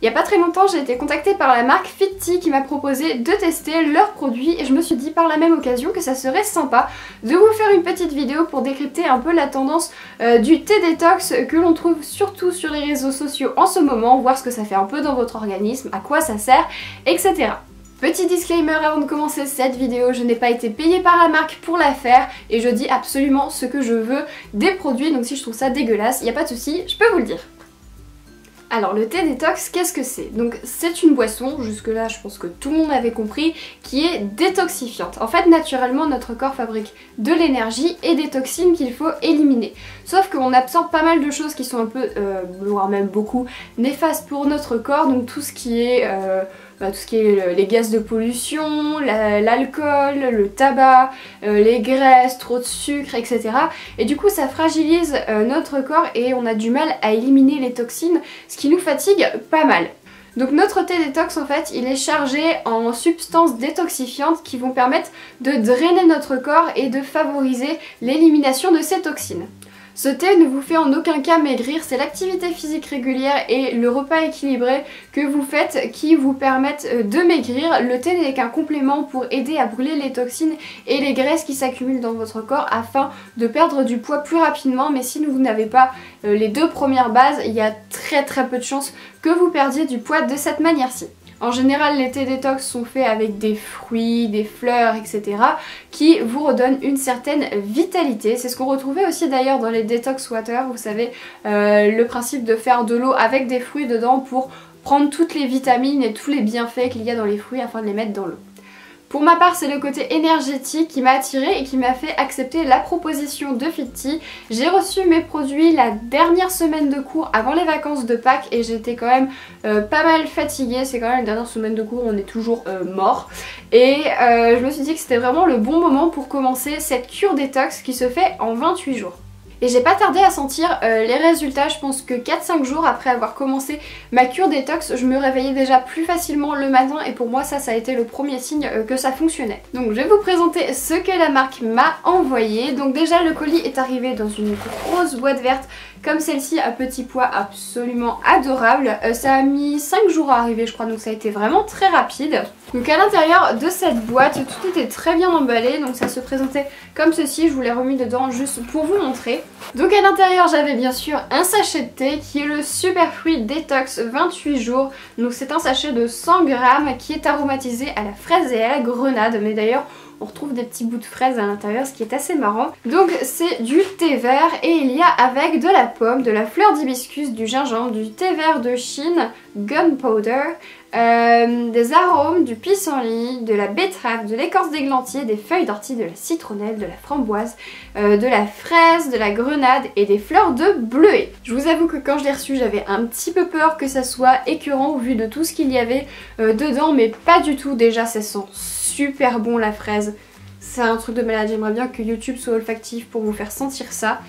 Il y a pas très longtemps j'ai été contactée par la marque Fitty qui m'a proposé de tester leurs produits et je me suis dit par la même occasion que ça serait sympa de vous faire une petite vidéo pour décrypter un peu la tendance du thé détox que l'on trouve surtout sur les réseaux sociaux en ce moment, voir ce que ça fait un peu dans votre organisme, à quoi ça sert, etc. Petit disclaimer avant de commencer cette vidéo, je n'ai pas été payée par la marque pour la faire et je dis absolument ce que je veux des produits, donc si je trouve ça dégueulasse, il n'y a pas de souci, je peux vous le dire. Alors le thé détox, qu'est-ce que c'est? Donc c'est une boisson, jusque là je pense que tout le monde avait compris, qui est détoxifiante. En fait naturellement notre corps fabrique de l'énergie et des toxines qu'il faut éliminer. Sauf qu'on absorbe pas mal de choses qui sont un peu, voire même beaucoup, néfastes pour notre corps, donc tout ce qui est les gaz de pollution, l'alcool, le tabac, les graisses, trop de sucre, etc. Et du coup ça fragilise notre corps et on a du mal à éliminer les toxines, ce qui nous fatigue pas mal. Donc notre thé détox en fait il est chargé en substances détoxifiantes qui vont permettre de drainer notre corps et de favoriser l'élimination de ces toxines. Ce thé ne vous fait en aucun cas maigrir, c'est l'activité physique régulière et le repas équilibré que vous faites qui vous permettent de maigrir. Le thé n'est qu'un complément pour aider à brûler les toxines et les graisses qui s'accumulent dans votre corps afin de perdre du poids plus rapidement, mais si vous n'avez pas les deux premières bases, il y a très peu de chances que vous perdiez du poids de cette manière-ci. En général, les thés détox sont faits avec des fruits, des fleurs, etc. qui vous redonnent une certaine vitalité. C'est ce qu'on retrouvait aussi d'ailleurs dans les detox water, vous savez, le principe de faire de l'eau avec des fruits dedans pour prendre toutes les vitamines et tous les bienfaits qu'il y a dans les fruits afin de les mettre dans l'eau. Pour ma part, c'est le côté énergétique qui m'a attirée et qui m'a fait accepter la proposition de Fitty. J'ai reçu mes produits la dernière semaine de cours avant les vacances de Pâques et j'étais quand même pas mal fatiguée. C'est quand même la dernière semaine de cours, on est toujours mort. Et je me suis dit que c'était vraiment le bon moment pour commencer cette cure détox qui se fait en 28 jours. Et j'ai pas tardé à sentir les résultats, je pense que 4-5 jours après avoir commencé ma cure détox, je me réveillais déjà plus facilement le matin et pour moi ça a été le premier signe que ça fonctionnait. Donc je vais vous présenter ce que la marque m'a envoyé. Donc déjà le colis est arrivé dans une grosse boîte verte comme celle-ci à petit pois absolument adorable. Ça a mis 5 jours à arriver je crois, donc ça a été vraiment très rapide. Donc à l'intérieur de cette boîte, tout était très bien emballé, donc ça se présentait comme ceci, je vous l'ai remis dedans juste pour vous montrer. Donc à l'intérieur j'avais bien sûr un sachet de thé qui est le Superfruit Détox 28 jours. Donc c'est un sachet de 100 grammes qui est aromatisé à la fraise et à la grenade, mais d'ailleurs on retrouve des petits bouts de fraises à l'intérieur, ce qui est assez marrant. Donc c'est du thé vert et il y a avec de la pomme, de la fleur d'hibiscus, du gingembre, du thé vert de Chine, gunpowder, des arômes, du pissenlit, de la betterave, de l'écorce d'églantier, des feuilles d'ortie, de la citronnelle, de la framboise, de la fraise, de la grenade et des fleurs de bleuet. Je vous avoue que quand je l'ai reçu j'avais un petit peu peur que ça soit écœurant au vu de tout ce qu'il y avait dedans, mais pas du tout. Déjà ça sent super bon la fraise, c'est un truc de malade, j'aimerais bien que YouTube soit olfactif pour vous faire sentir ça.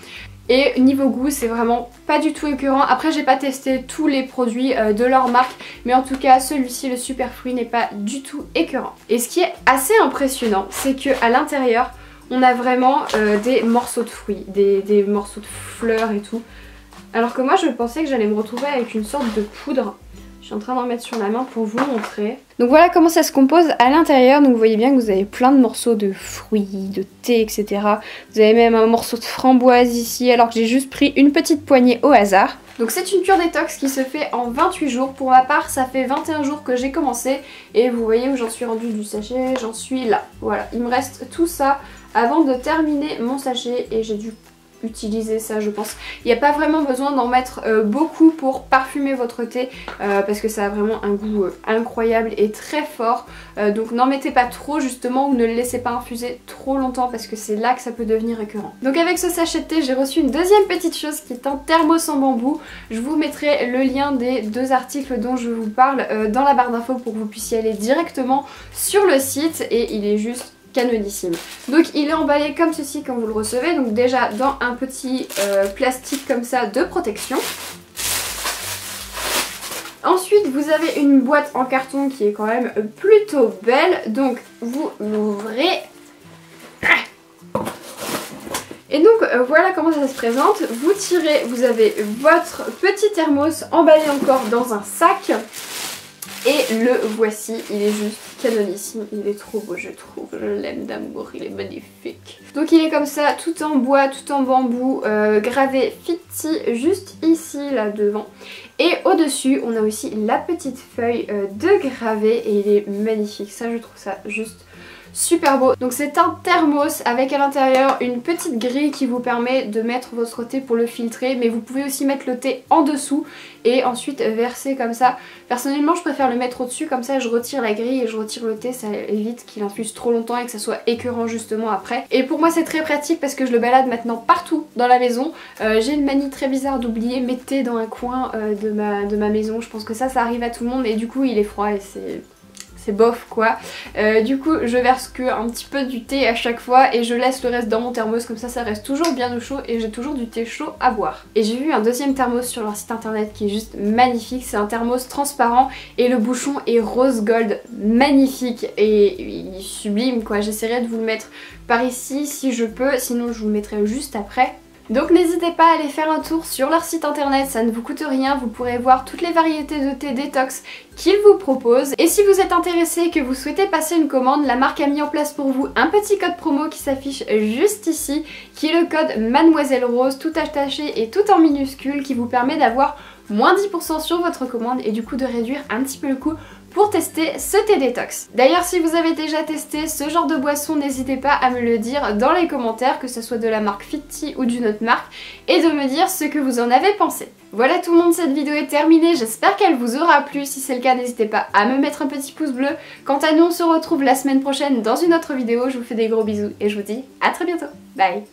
Et niveau goût c'est vraiment pas du tout écœurant. Après j'ai pas testé tous les produits de leur marque, mais en tout cas celui-ci, le Superfruit, n'est pas du tout écœurant. Et ce qui est assez impressionnant, c'est que à l'intérieur on a vraiment des morceaux de fruits, des morceaux de fleurs et tout. Alors que moi je pensais que j'allais me retrouver avec une sorte de poudre. Je suis en train d'en mettre sur la main pour vous montrer. Donc voilà comment ça se compose à l'intérieur. Donc vous voyez bien que vous avez plein de morceaux de fruits, de thé, etc. Vous avez même un morceau de framboise ici, alors que j'ai juste pris une petite poignée au hasard. Donc c'est une cure détox qui se fait en 28 jours. Pour ma part ça fait 21 jours que j'ai commencé. Et vous voyez où j'en suis rendue du sachet, j'en suis là. Voilà, il me reste tout ça avant de terminer mon sachet et j'ai dû utiliser ça je pense. Il n'y a pas vraiment besoin d'en mettre beaucoup pour parfumer votre thé parce que ça a vraiment un goût incroyable et très fort. Donc n'en mettez pas trop justement ou ne le laissez pas infuser trop longtemps parce que c'est là que ça peut devenir récurrent. Donc avec ce sachet de thé j'ai reçu une deuxième petite chose qui est un thermos en bambou. Je vous mettrai le lien des deux articles dont je vous parle dans la barre d'infos pour que vous puissiez aller directement sur le site et il est juste canonissime. Donc il est emballé comme ceci quand vous le recevez, donc déjà dans un petit plastique comme ça de protection. Ensuite vous avez une boîte en carton qui est quand même plutôt belle, donc vous l'ouvrez Et donc voilà comment ça se présente. Vous tirez, vous avez votre petit thermos emballé encore dans un sac. Et le voici, il est juste canonissime, il est trop beau je trouve, je l'aime d'amour, il est magnifique. Donc il est comme ça, tout en bois, tout en bambou, gravé Fitti juste ici, là devant. Et au-dessus, on a aussi la petite feuille de gravé et il est magnifique, ça je trouve ça juste super beau. Donc c'est un thermos avec à l'intérieur une petite grille qui vous permet de mettre votre thé pour le filtrer, mais vous pouvez aussi mettre le thé en dessous et ensuite verser comme ça. Personnellement je préfère le mettre au-dessus, comme ça je retire la grille et je retire le thé, ça évite qu'il infuse trop longtemps et que ça soit écœurant justement après. Et pour moi c'est très pratique parce que je le balade maintenant partout dans la maison. J'ai une manie très bizarre d'oublier mes thés dans un coin de ma maison, je pense que ça arrive à tout le monde et du coup il est froid et c'est bof quoi. Du coup je verse que un petit peu du thé à chaque fois et je laisse le reste dans mon thermos, comme ça reste toujours bien au chaud et j'ai toujours du thé chaud à boire. Et j'ai vu un deuxième thermos sur leur site internet qui est juste magnifique, c'est un thermos transparent et le bouchon est rose gold, magnifique et il est sublime quoi. J'essaierai de vous le mettre par ici si je peux, sinon je vous le mettrai juste après. Donc n'hésitez pas à aller faire un tour sur leur site internet, ça ne vous coûte rien, vous pourrez voir toutes les variétés de thé détox qu'ils vous proposent. Et si vous êtes intéressé et que vous souhaitez passer une commande, la marque a mis en place pour vous un petit code promo qui s'affiche juste ici, qui est le code Mademoiselle Rose, tout attaché et tout en minuscule, qui vous permet d'avoir moins 10% sur votre commande et du coup de réduire un petit peu le coût pour tester ce thé détox. D'ailleurs si vous avez déjà testé ce genre de boisson, n'hésitez pas à me le dire dans les commentaires, que ce soit de la marque Fitti ou d'une autre marque, et de me dire ce que vous en avez pensé. Voilà tout le monde, cette vidéo est terminée, j'espère qu'elle vous aura plu. Si c'est le cas, n'hésitez pas à me mettre un petit pouce bleu. Quant à nous, on se retrouve la semaine prochaine dans une autre vidéo. Je vous fais des gros bisous et je vous dis à très bientôt. Bye.